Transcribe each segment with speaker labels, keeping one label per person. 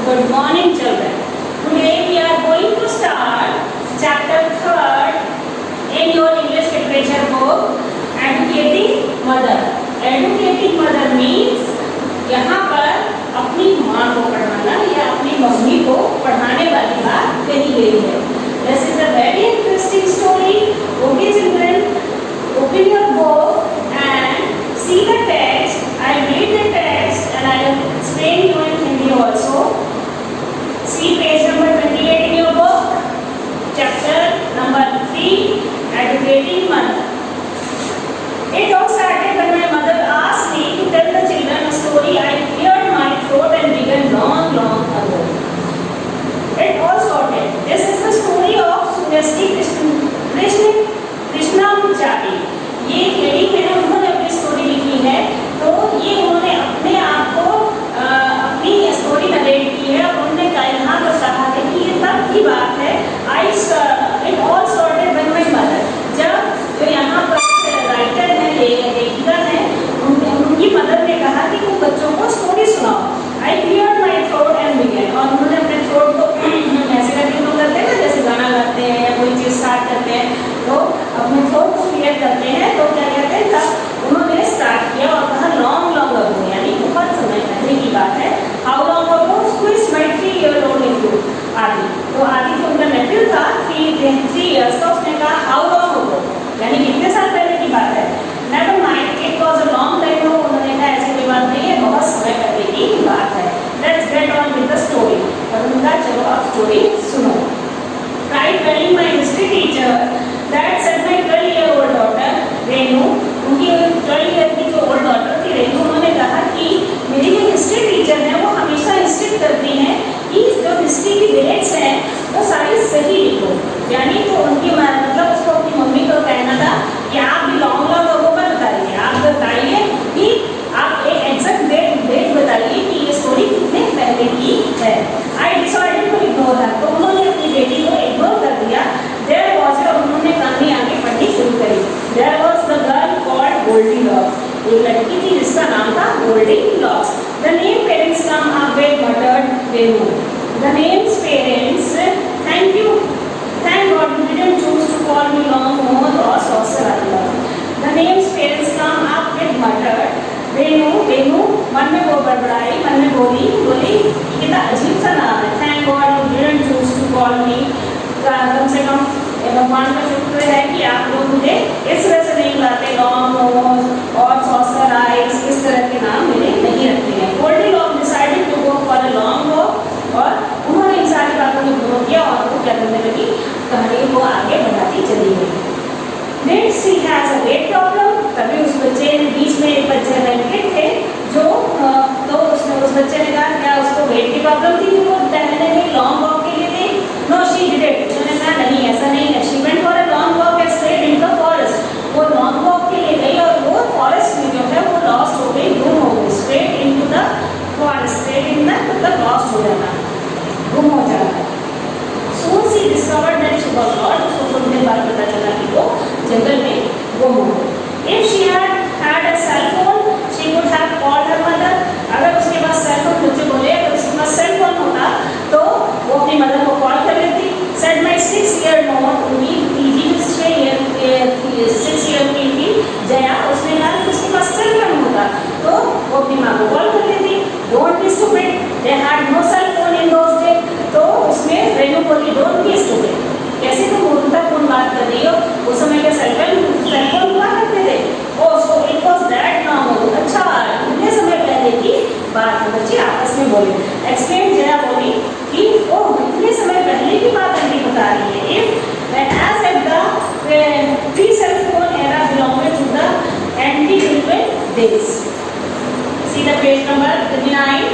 Speaker 1: Good morning, children. Today we are going to start chapter 3rd in your English literature book, Educating Mother. Educating Mother means यहाँ पर अपनी माँ को पढ़ाना या अपनी मम्मी को पढ़ाने वाली बात कही गई है. This is a very interesting story. Okay, children, open your book and see the text. I read the text and I will explain you in Hindi also. See page number 28 in your book, chapter number 3, Educating Mother. It all started when my mother asked me to tell the children a story. I cleared my throat and began long ago. It all started. This is the story of Suresti Krishnamachari. ये एक lady है, उन्होंने अपनी story लिखी है. तो ये उन्होंने अपने आप को अपनी स्टोरी नरेट की है और उन्होंने यहाँ पर कहा है कि ये तब की बात है. It all started when my mother. जब जो यहाँ पर राइटर है, लेखिका है, उनकी मदर ने कहा कि तुम बच्चों को स्टोरी सुनाओ. आई cleared my throat and begin. और उन्होंने अपने थ्रोट को ऐसे करके लोग करते हैं ना, जैसे गाना गाते हैं या कोई चीज़ स्टार्ट करते हैं तो अपने थ्रोट को क्लियर करते हैं. तो क्या कहते हैं, तब उन्होंने स्टार्ट किया और कहा लॉन्ग अगो, यानी बहुत समय पहले की बात है. How long ago? Squeeze my 3 year old nephew आदि. तो आदि जो उनका नेफ्यू था 3 years का, उसने कहा हाउ लॉन्ग अगो, यानी कितने साल पहले की बात है. Never mind, it was a long time ago. उन्होंने कहा ऐसी कोई बात नहीं है, बहुत समय पहले की बात है. Let's get on with the story. और उनका चलो आप स्टोरी सुनो. Tried telling my history teacher that said my 12-year-old daughter Renu, उनकी 12 ईयर की जो ओल्ड डॉटर थी रेनू, उन्होंने कहा कि मेरी जो हिस्ट्री टीचर है वो हमेशा इंस्ट्रक्ट करती हैं कि जो हिस्ट्री की डेट्स हैं वो सारी सही लिखो. यानी तो उनकी मतलब उसको अपनी मम्मी को कहना था कि आप भी लॉन्ग अगो पर बताइए, आप बताइए कि आप एक एग्जैक्ट डेट बताइए कि ये स्टोरी कितने पहले की है. I decided to ignore her. तो उन्होंने अपनी बेटी को इग्नोर कर दिया. देयर वाज, और उन्होंने कहानी आगे पढ़नी शुरू करी. There was the girl called Goldilocks. एक लड़की थी जिसका नाम था Goldilocks. The name parents come up with mattered Renu. The names parents, thank you, thank God you didn't choose to call me long Mohammed or Saucer Allah. The names parents come up with muttered. Renu मन में वो बड़बड़ाई, मन में बोली कितना अजीब सा नाम है. Thank God you didn't choose to call me. कम से कम भगवान का शुक्र है कि आप लोग मुझे इस तरह से नहीं बुलाते, लॉन्ग नोज और सॉसर आइज, इस तरह के नाम मेरे नहीं रखते हैं. Goldilocks decided to go for a long walk. और उन्होंने इन सारी बातों को इग्नोर किया और वो क्या करने लगी, कहानी को आगे बढ़ाती चली गई. Next she has a wet problem. तभी उस बच्चे ने, बीच में एक बच्चे रैंकेट थे जो तो उसने उस बच्चे ने कहा क्या उसको वेट की प्रॉब्लम थी कि वो टहलने गई लॉन्ग वॉक के लिए थी. No she didn't. उन्होंने कहा नहीं, ऐसा नहीं है. She went for a long walk and straight in the forest. वो लॉन्ग वॉक के लिए गई और वो फॉरेस्ट में जो है वो लॉस्ट हो गई, गुम हो गई. Straight in to the forest, straight in the मतलब लॉस्ट हो जाना, गुम हो जाना. Soon she discovered that she was lost. उसको कुछ देर बाद पता चला कि वो जंगल में गुम हो गई. If she had a cell phone, she would have called her mother. अगर उसके पास सेल फोन, मुझे बोले अगर उसके पास सेल फोन होता तो वो अपनी मदर को कॉल कर लेती. Said my 6-year-old उनकी पीजी में 6-year की थी जया. उसने कहा कि उसके पास सेल फोन होता तो वो अपनी माँ को कॉल कर लेती. Don't be stupid. They had no cell phone in those days. तो उसमें रेनू बोली डोंट बी स्टूपिड. कैसे तुम मूर्खतापूर्ण बात कर रही हो, उस समय के सेल फोन हुआ करते थे. Oh so it was that now. अच्छा, इतने समय पहले की बात है. बच्चे आपस में बोले. एक्सप्लेन जया बोली कि ओ इतने समय पहले की बात आंटी बता रही है. If as at the pre cell phone era belonging to the antediluvian days. See the page number 39.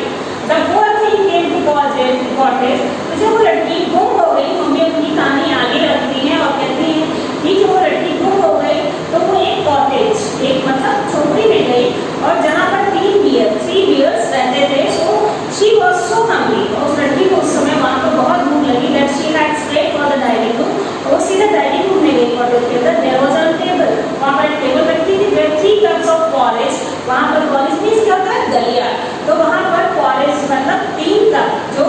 Speaker 1: The poor thing came to cottage. तो जब वो लड़की गुम हो गई, मम्मी उनकी कहानी आगे रखती हैं और कहती हैं कि जो वो लड़की गुम हो गई तो वो एक कॉटेज, एक मतलब झोपड़ी में गई और जहाँ पर 3 bears रहते थे. So she was so hungry. और उस लड़की को उस समय वहाँ पर बहुत भूख लगी. That she had straight for the dining room. और सीधा डाइनिंग रूम में गई कॉटेज के अंदर. There was a table. वहाँ पर एक टेबल रखी थी. Where 3 cups of porridge. वहाँ पर porridge मीन्स क्या होता है, दलिया. तो वहाँ पर porridge मतलब 3 कप जो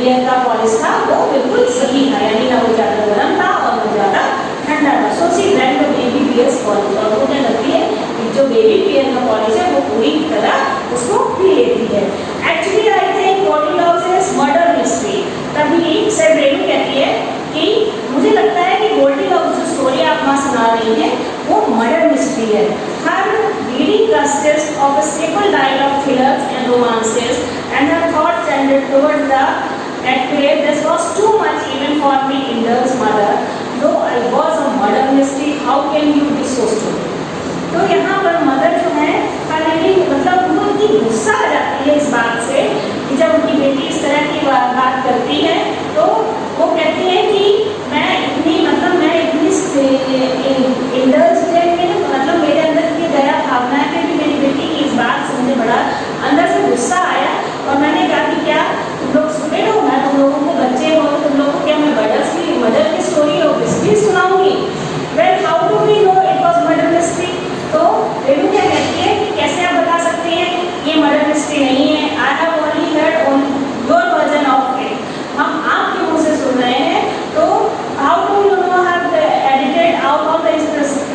Speaker 1: लेयर का पॉलिश था वो बिल्कुल सही था, यानी ना वो ज़्यादा गर्म था और ना ज़्यादा ठंडा था। So see brand the baby bears polish, और मुझे लगती है कि जो बेबी बियर का पॉलिश है वो पूरी तरह उसको पी लेती है। Actually I think Goldilocks is murder mystery. तभी सर रेनू कहती है कि मुझे लगता है कि गोल्डीलॉक्स जो स्टोरी आप वहाँ सुना रही हैं वो मर्डर मिस्ट्री है। Her reading consist of a staple dial of thrillers and romances and her thoughts tended towards the accurate. This was too much even for me, Inder's mother. Though I was a murder mystery, how can you be so stupid? तो यहाँ पर mother जो है finally मतलब उनको इतनी गुस्सा आ जाती है इस बात से कि जब उनकी बेटी इस तरह की बात करती है तो वो कहती है कि मैं इतनी इंडल्ज मतलब मेरे अंदर की दया भावना है, फिर भी मेरी बेटी की इस बात से मुझे बड़ा अंदर से गुस्सा आया और मैंने कहा कि क्या तुम लोग सुने हो, मैं तुम लोगों को बच्चे हो, तुम लोगों को क्या मैं मर्डर की स्टोरी और मिस्ट्री सुनाऊंगी? Well how do we know it was murder mystery? तो रेनू क्या कहती है कि कैसे आप बता सकते हैं ये मर्डर मिस्ट्री नहीं है? I have only heard on your version of it, हम आपके मुंह से सुन रहे हैं। तो how do you know have edited out of the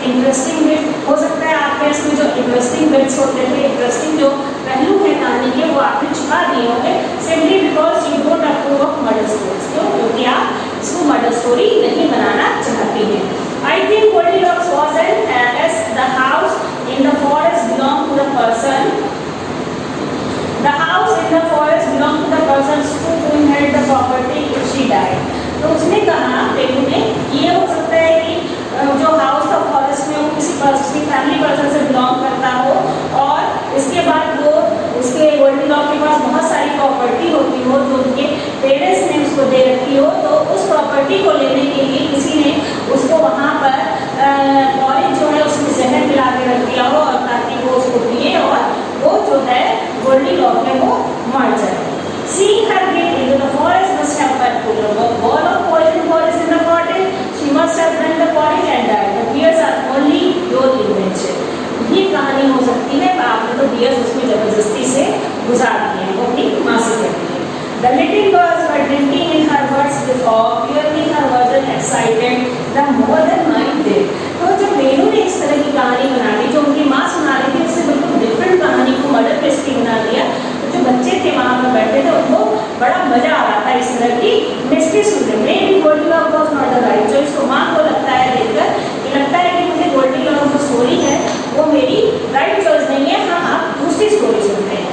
Speaker 1: interesting bit? हो सकता है आपके इसमें जो इंटरेस्टिंग बिट्स होते थे, इंटरेस्टिंग जो पहलू है कहानी के, वो आपने छुपा दिए होंगे simply because you don't approve of murder stories. क्यों? क्योंकि आप इसको मर्डर स्टोरी नहीं बनाना चाहती हैं। I think Goldilocks wasn't as the house in the forest belonged to the person. The house in the forest belonged to the person who inherited the property if she died. तो उसने कहा, रेनू ने, ये हो सकता है कि जो हाउस था फॉरेस्ट में वो किसी फैमिली पर्सन से बिलोंग करता हो और इसके बाद वो उसके गोल्डीलॉक्स के पास बहुत सारी प्रॉपर्टी होती हो जो उनके पेरेंट्स ने उसको दे रखी हो। तो उस प्रॉपर्टी को लेने के लिए किसी ने उसको वहाँ पर पॉलिश जो है उसमें जहर मिला के रख दिया हो और ताकि वो उसको पिए और वो जो है गोल्डीलॉक्स है वो मर जाए। Seeing her get into the forest must have put a ball of poison forest in the bottle. She must have done the polish and died. The beers are only your invention. ये कहानी हो सकती है, आपने तो bears उसमें जबरदस्ती से गुजार दिए हैं, वो अपनी माँ से कहती है। The little girls were drinking in her words with awe, hearing her version excited, the more than mine did. तो जब रेनू ने इस तरह की कहानी बना दी, जो उनकी माँ सुना रही थी, उससे बिल्कुल डिफरेंट कहानी को मर्डर मिस्ट्री बना दिया, तो जो बच्चे थे वहाँ पर बैठे थे उनको बड़ा मजा आ रहा था इस तरह की मिस्ट्री सुनने में। मेरी Goldilocks was not the right choice. तो माँ को लगता है देखकर कि लगता है कि मुझे गोल्डीलॉक्स जो स्टोरी है वो मेरी राइट चॉइस नहीं है, हम आप दूसरी स्टोरी सुनते हैं।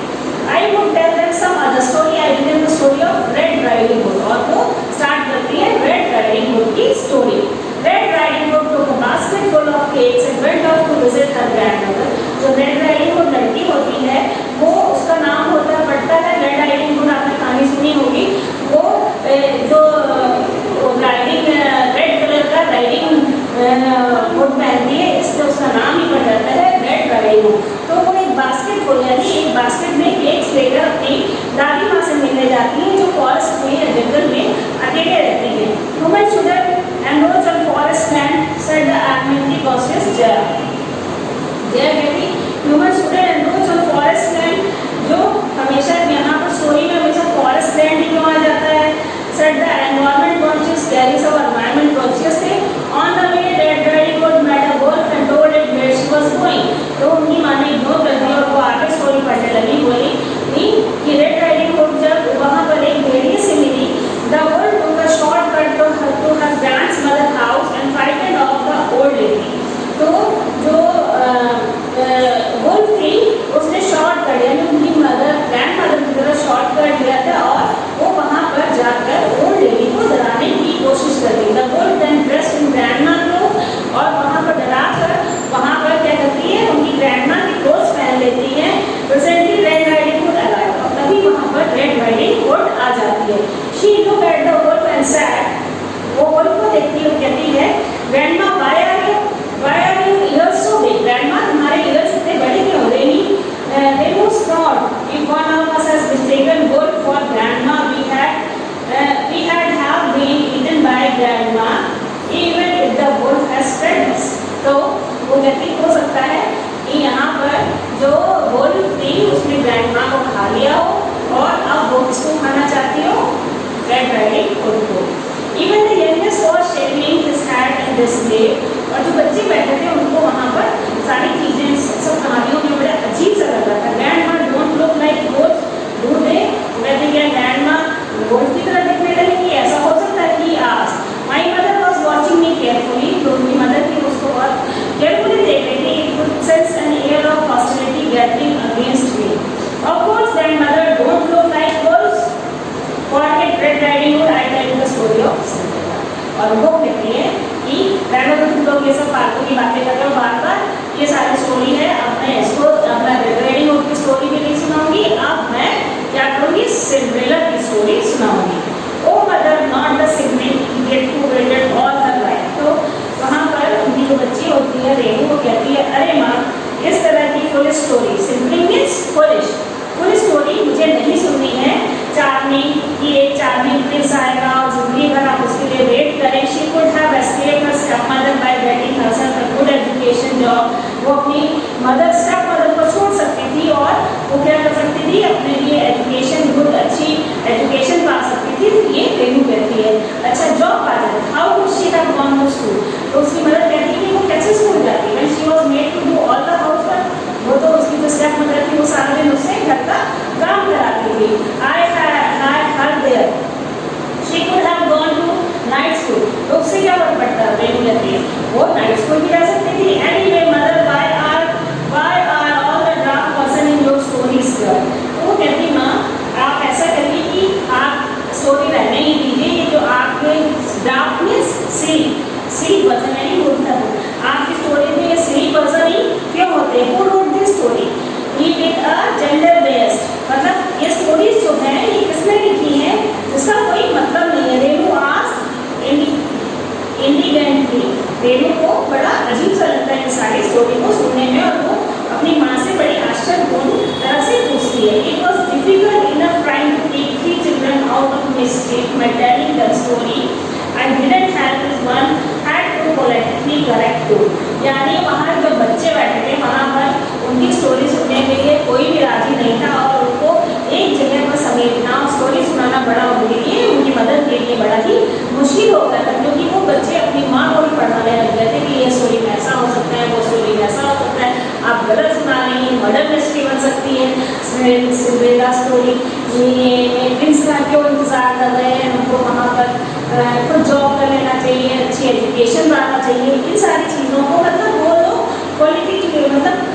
Speaker 1: I would tell them some other story, I begin the story of red riding hood, और वो स्टार्ट करती है रेड राइडिंग हुड की story. Red riding hood took a basket full of cakes and went off to visit her grandmother. जो red riding hood लड़की होती है वो उसका नाम पड़ता है रेड राइडिंग हुड, आपने कहानी सुनी होगी। वो जो राइडिंग रेड कलर का राइडिंग हुड पहनती है, इसलिए उसका नाम ही पड़ जाता है रेड राइडिंग हुड। तो वो एक बास्केट फुल यानी एक बास्केट में केक्स लेकर अपनी दादी माँ से मिलने जाती है जो फॉरेस्ट में या जंगल में अकेले रहती है। Women should enroach on forest land, said the adamantly cautious Jaya. Jaya कहती human student encroach on forest land, जो हमेशा यहाँ पर स्टोरी में हमेशा फॉरेस्ट लैंड ही क्यों आ जाता है? Said the environment conscious carries our environment conscious थे। On the way Red riding Hood met a wolf and told it where she was going. तो उनकी माँ ने इग्नोर कर दिया और वो आगे स्टोरी पढ़ने लगी, बोली कि रेड राइडिंग हुड जब वहाँ पर एक भेड़िए से मिली, the wolf took a shortcut to her grandmother house and fighted off the old lady. तो जो वुल्फ थी उसने शॉर्टकट यानी उनकी ग्रैंडमदर की तरह शॉर्टकट लिया था और वो वहाँ पर जाकर ओल्ड लेडी को डराने की कोशिश कर रही। The wolf then dressed in grandma clothes, और वहाँ पर डराकर वहाँ पर क्या करती है उनकी ग्रैंडमा की क्लोथ्स पहन लेती है। Presently red riding hood arrived, और तभी वहाँ पर रेड राइडिंग हुड आ जाती है। She looked at the wolf and said, वो वुल्फ को देखती है कहती है, grandma why are you ears so big? Grandma तुम्हारे ईयर्स इतने बड़े क्यों? They must not. If one of us has mistaken wolf for grandma, we had have been eaten by grandma, even if the wolf has fed us. तो वो कहती हो सकता है कि यहाँ पर जो वुल्फ थी उसने ग्रैंडमा को खा लिया हो और अब वो किसको खाना चाहती हो? This day. और जो बच्चे बैठे थे उनको वहाँ पर सारी चीज़ें सब कहानियों में बड़ा अजीब सा लग रहा था। Grandma don't look like goats do they, कहते क्या ग्रैंडमा गोट्स की तरह दिखने लगी, ऐसा हो सकता है कि आज my mother was watching me carefully, तो उनकी मदर थी उसको बहुत केयरफुली देख रही थी। It could sense an air of hostility gathering against me. Of course grandmother don't look like goats for get red riding hood, I tell you the story of Cinderella. और वो कहती है कि ग्रैंडमदर तुम लोग ये सब फालतू की बातें कर रहे हो बार बार, ये सारी स्टोरी है, अब मैं इसको अपना रेड राइडिंग हुड की स्टोरी भी नहीं सुनाऊंगी, अब मैं क्या करूंगी सिंड्रेला की स्टोरी सुनाऊंगी। Oh mother not the sibling get to waited all her life. तो वहाँ पर उनकी जो बच्ची होती है रेनू, वो कहती है अरे माँ इस तरह की full story, sibling means foolish, full story मुझे नहीं सुननी है। चार्मिंग कि एक चार्मिंग प्रिंस आएगा और जिंदगी भर आप उसके लिए वेट करें। She could have escaped her stepmother by getting herself a good education job. वो अपनी मदर स्टेप मदर को छोड़ सकती थी और वो क्या कर सकती थी, अपने लिए एजुकेशन, गुड अच्छी एजुकेशन पा सकती थी। तो ये रेनू कहती है अच्छा जॉब पा जाए। How could she have gone to school, तो उसकी मदर कहती है कि वो कैसे स्कूल जाती, when she was made to do all the house work. वो तो उसकी जो स्टेप मदर थी वो सारा दिन उससे घर का काम कराती थी। I her there she could have gone to night school, तो उससे क्या फर्क पड़ता है, रेनू कहती है वो नाइट स्कूल भी जा सकती थी। Anyway mother why are all the draft person in your stories girl. तो वो कहती माँ आप ऐसा करिए कि आप स्टोरी रहने ही दीजिए, ये जो आपके ड्राफ्ट में सी पर्सन यानी बोलता है आपकी स्टोरी में ये सी पर्सन ही क्यों होते हैं, who wrote this story, keep it a gender based, मतलब ये स्टोरीज जो है ये किसने लिखी है इसका कोई मतलब नहीं है। रेनू आज इंडिपेंडेंटली, रेनू को बड़ा अजीब सा लगता है सारी स्टोरी को सुनने में, और वो अपनी माँ से बड़ी आश्चर्यपूर्ण तरह से पूछती है। It was difficult enough trying to take 3 children out of mistake by telling the story, I didn't have this one had to politely correct too. यानी वहाँ जब बच्चे बैठे थे वहाँ पर उनकी स्टोरी सुनने के लिए कोई भी राजी नहीं था, और उनको एक जगह पर समेटना और स्टोरी सुनाना बड़ा उनके लिए, उनकी मदद के लिए बड़ा ही मुश्किल होता था, क्योंकि वो बच्चे अपनी माँ को भी पढ़ाने लग गए थे कि ये स्टोरी में ऐसा हो सकता है, वो स्टोरी में ऐसा हो सकता है, आप गलत सुना रही हैं, मर्डर मिस्ट्री बन सकती है सिंड्रेला स्टोरी, ये प्रिंस का क्यों इंतजार कर रहे हैं, उनको वहाँ पर कुछ जॉब कर लेना चाहिए, अच्छी एजुकेशन पाना चाहिए, इन सारी चीज़ों को मतलब वो लोग पॉलिटिकली मतलब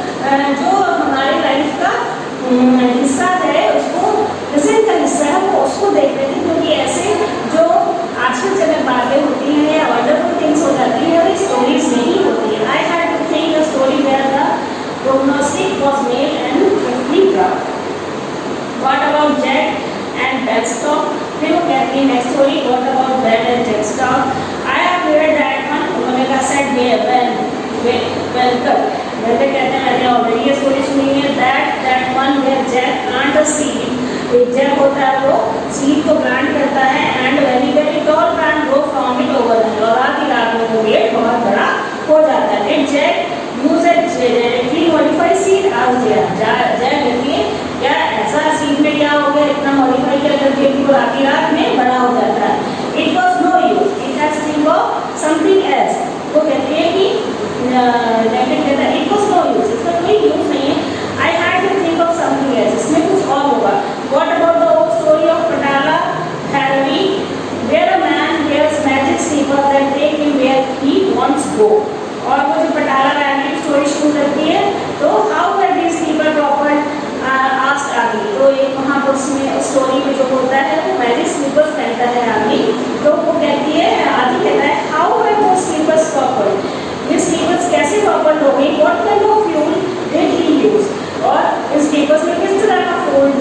Speaker 1: जो हमारे लाइफ का हिस्सा है उसको प्रेजेंट का हिस्सा है वो उसको देख रहे थे, क्योंकि ऐसे जो आश्चर्यजनक बातें होती हैं या वंडरफुल थिंग्स हो जाती हैं वो स्टोरीज नहीं होती है। I had to think the story where the prognostic was made and quickly dropped. What about Jack and beanstalk, फिर वो कहती है next story what about bean and jackstalk, I have heard that one, उन्होंने कहा said welcome, कहते हैं मैंने already ये स्टोरी सुनी है। That one where Jack plant a seed, एक जैक होता है वो सीड को प्लांट करता है, and very tall plant grow from it over, और रात ही रात में वो पेड़ बहुत बड़ा हो जाता है। It Jack use a genetically modified seed आज जैक कहती है क्या ऐसा सीड में क्या हो गया, इतना मॉडिफाई क्या करके वो रात ही रात में बड़ा हो जाता है। It was no use, it has think of something else, वो कहती है कि इट वॉज नो यूज, इसका कोई यूज नहीं है। I had to think of something else, इसमें कुछ और होगा। What about the old story of Patala heavy where a man wears magic slippers that take him where he wants go, और वो जो पटाला रानी की स्टोरी शुरू करती है तो how were this sleeper proper asked आदि, तो एक वहाँ पर उसमें स्टोरी में जो होता है वो मैजिक स्लीपर्स पहनता है आदमी, तो वो कहती है आदि कहता है हाउ वर वो स्लीपर्स प्रॉपर, ये स्लीपर्स कैसे प्रॉपर हो गई, what kind of fuel did he use, और इस स्लीपर्स में किस तरह का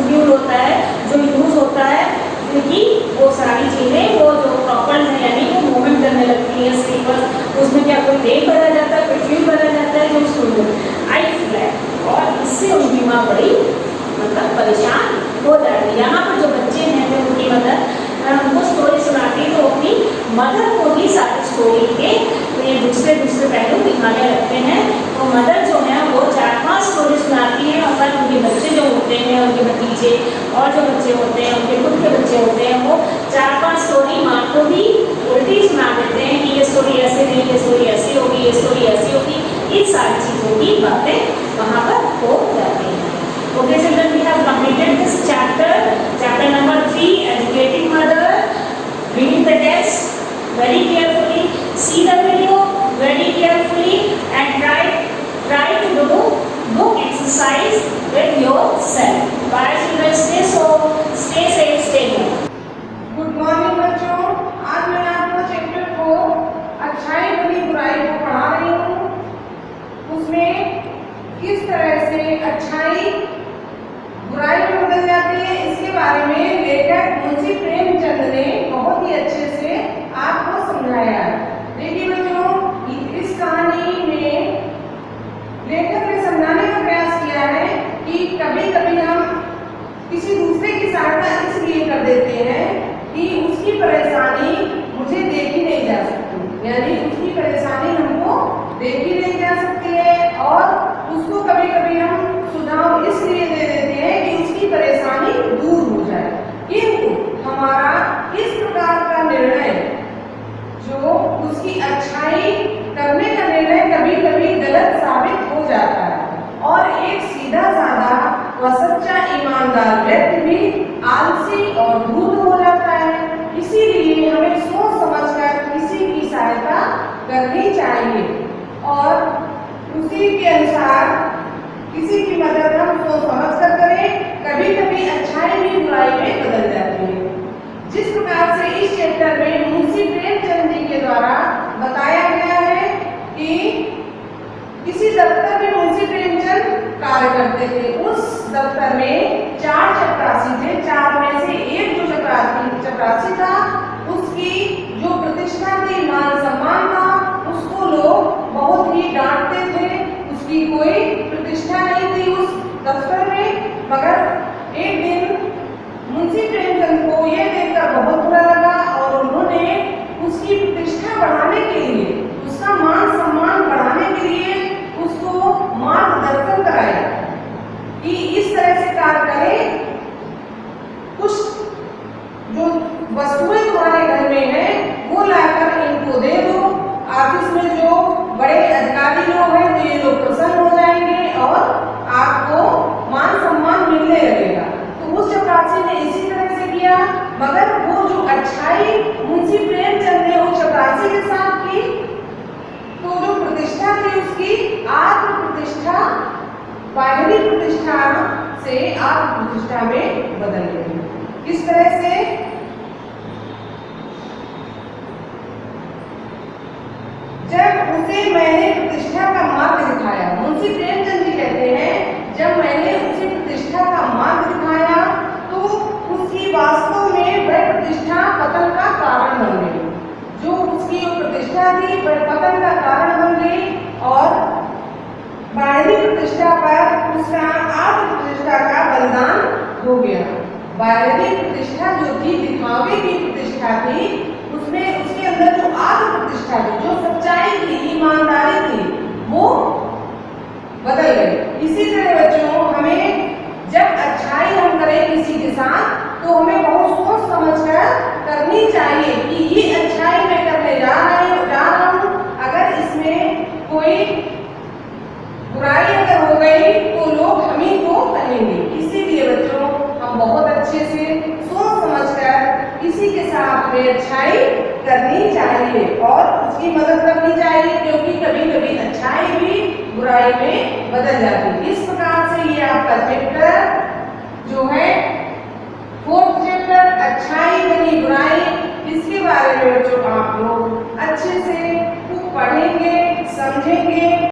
Speaker 1: फ्यूल होता है जो यूज होता है, क्योंकि वो सारी चीज़ें वो जो प्रॉपर है यानी वो मूवमेंट करने लगती है स्लीपर्स, उसमें क्या कोई तेल भरा जाता है, कोई फ्यूल भरा जाता है जो उसको आई फ्लैट, और इससे उनकी माँ बड़ी मतलब परेशान हो जाती है। यहाँ पर जो बच्चे हैं जो उनकी मदर उनको स्टोरी सुनाती है तो अपनी मदर को ही सारी स्टोरी के ये दूसरे पहलू दिखाने लगते हैं, तो मदर जो है वो 4-5 स्टोरी सुनाती है, और पर उनके बच्चे जो होते हैं उनके भतीजे और जो बच्चे होते हैं उनके खुद के बच्चे होते हैं वो 4-5 स्टोरी माँ को भी उल्टी सुना देते हैं कि ये स्टोरी ऐसे नहीं, ये स्टोरी ऐसी होगी, ये स्टोरी ऐसी होगी, इन सारी चीज़ों की बातें वहाँ पर हो जाती हैं। Okay, children, we have completed this chapter, chapter number 3, educating mother. Read the text very carefully, see the video very carefully, and try to do book exercise with yourself. Bye, children. Stay safe, stay home.
Speaker 2: Good morning बच्चों, आज मैं आपको chapter 4 अच्छाई बनी बुराई को पढ़ा रही हूँ। उसमें किस तरह से अच्छाई बुराई में बदल जाती है, इसके बारे में लेखक मुंशी प्रेमचंद ने बहुत ही अच्छे से आपको समझाया। देखिए बच्चों, इस कहानी में लेखक ने समझाने का प्रयास किया है कि कभी कभी हम किसी दूसरे की सहायता इसलिए कर देते हैं कि उसकी परेशानी मुझे देखी नहीं जा सकती, यानी उसकी परेशानी हमको देखी नहीं जा सकती है, और उसको कभी कभी हम सुझाव इसलिए दे देते हैं कि उसकी परेशानी दूर हो जाए। किंतु हमारा इस प्रकार का निर्णय, जो उसकी अच्छाई करने का निर्णय, कभी कभी गलत साबित हो जाता है, और एक सीधा साधा व सच्चा ईमानदार व्यक्ति भी आलसी और धूर्त हो जाता है। इसीलिए हमें सोच समझकर किसी की सहायता करनी चाहिए, और उसी के अनुसार किसी की मदद हम सोच समझकर करें। कभी कभी अच्छाई भी बुराई में बदल जाती है। जिस प्रकार से इस चैप्टर में मुंशी प्रेमचंद जी के द्वारा बताया गया है कि किसी दफ्तर में मुंशी प्रेमचंद कार्य करते थे। उस दफ्तर में 4 चपरासी थे। 4 में से एक जो चपरासी था, उसकी जो प्रतिष्ठा थी, मान सम्मान था, उसको लोग बहुत ही डांटते थे। उसकी कोई प्रतिष्ठा नहीं थी उस दफ्तर में। मगर एक दिन मुंशी प्रेमचंद को यह देखकर बहुत बुरा लगा, और उन्होंने उसकी प्रतिष्ठा बढ़ाने के लिए, उसका मान सम्मान बढ़ाने के लिए उसको मार्गदर्शन कराया कि इस तरह से कार्य करें। कुछ जो वस्तुएं तुम्हारे घर में है वो लाकर इनको दे दो। ऑफिस में जो बड़े अधिकारी लोग हैं तो ये लोग प्रसन्न हो जाएंगे और आपको मान सम्मान मिलने लगेगा। तो उस चपरासी ने इसी तरह से किया। मगर वो जो अच्छाई मुंशी प्रेमचंद ने उस चपरासी के साथ की, तो जो प्रतिष्ठा थी उसकी आत्म प्रतिष्ठा बाहरी प्रतिष्ठा से आत्म प्रतिष्ठा में बदल गई। किस तरह से? जब उसे मैंने प्रतिष्ठा का मार्ग दिखाया, मुंशी प्रेमचंद जी कहते हैं, जब मैंने उसे प्रतिष्ठा का मार्ग दिखाया तो उसकी वास्तव में वह प्रतिष्ठा पतन का कारण बन गई। जो उसकी प्रतिष्ठा थी वह पतन का कारण बन गई, और बाहरी प्रतिष्ठा पर उसका आत्म प्रतिष्ठा का बलिदान हो गया। बाहरी प्रतिष्ठा जो थी, दिखावे की प्रतिष्ठा थी, उसमें उसके अंदर जो आत्म प्रतिष्ठा थी, जो सच्चाई थी, ईमानदारी थी, वो बदल गई। इसी तरह बच्चों, हमें जब अच्छाई हम करें किसी के साथ तो हमें बहुत सोच समझकर करनी चाहिए कि ये अच्छाई मैं करने जा रहा हूँ। अगर इसमें कोई बुराई अगर हो गई तो लोग हम ही को कहेंगे। इसीलिए बच्चों, हम बहुत अच्छे से सोच समझकर किसी के साथ में अच्छाई करनी चाहिए और उसकी मदद करनी चाहिए, क्योंकि कभी कभी अच्छाई भी बुराई में बदल जाती है। इस प्रकार से ये आपका चैप्टर जो है 4th चैप्टर अच्छाई बनी बुराई, इसके बारे में बच्चों आप लोग अच्छे से खूब पढ़ेंगे, समझेंगे।